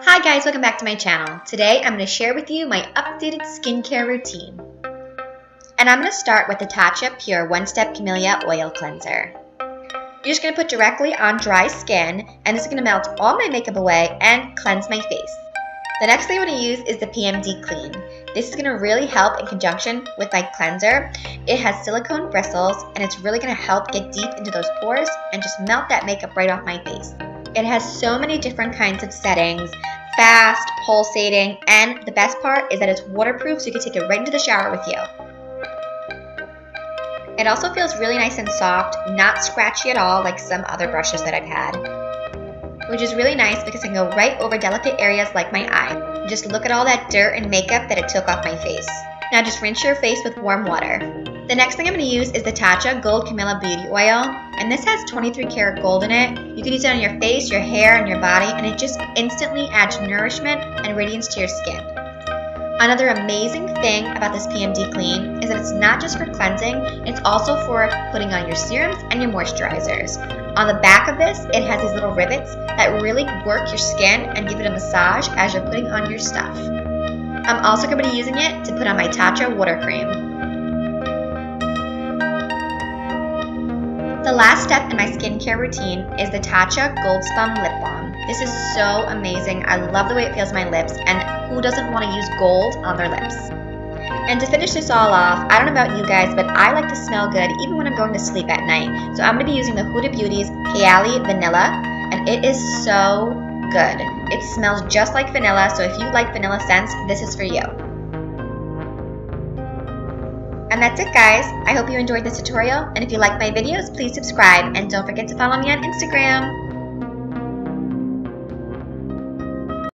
Hi guys, welcome back to my channel. Today I'm going to share with you my updated skincare routine. And I'm going to start with the Tatcha Pure One-Step Camellia Oil Cleanser. You're just going to put directly on dry skin, and this is going to melt all my makeup away and cleanse my face. The next thing I'm going to use is the PMD Clean. This is going to really help in conjunction with my cleanser. It has silicone bristles and it's really going to help get deep into those pores and just melt that makeup right off my face. It has so many different kinds of settings, fast, pulsating, and the best part is that it's waterproof, so you can take it right into the shower with you. It also feels really nice and soft, not scratchy at all like some other brushes that I've had, which is really nice because I can go right over delicate areas like my eye. Just look at all that dirt and makeup that it took off my face. Now just rinse your face with warm water. The next thing I'm going to use is the Tatcha Gold Camellia Beauty Oil, and this has 23 karat gold in it. You can use it on your face, your hair, and your body, and it just instantly adds nourishment and radiance to your skin. Another amazing thing about this PMD Clean is that it's not just for cleansing, it's also for putting on your serums and your moisturizers. On the back of this, it has these little rivets that really work your skin and give it a massage as you're putting on your stuff. I'm also going to be using it to put on my Tatcha water cream. The last step in my skincare routine is the Tatcha Gold Spun Lip Balm. This is so amazing. I love the way it feels on my lips, and who doesn't want to use gold on their lips? And to finish this all off, I don't know about you guys, but I like to smell good even when I'm going to sleep at night. So I'm going to be using the Huda Beauty's Kayali Vanilla, and it is so good. It smells just like vanilla, so if you like vanilla scents, this is for you. And that's it guys. I hope you enjoyed this tutorial, and if you like my videos, please subscribe and don't forget to follow me on Instagram.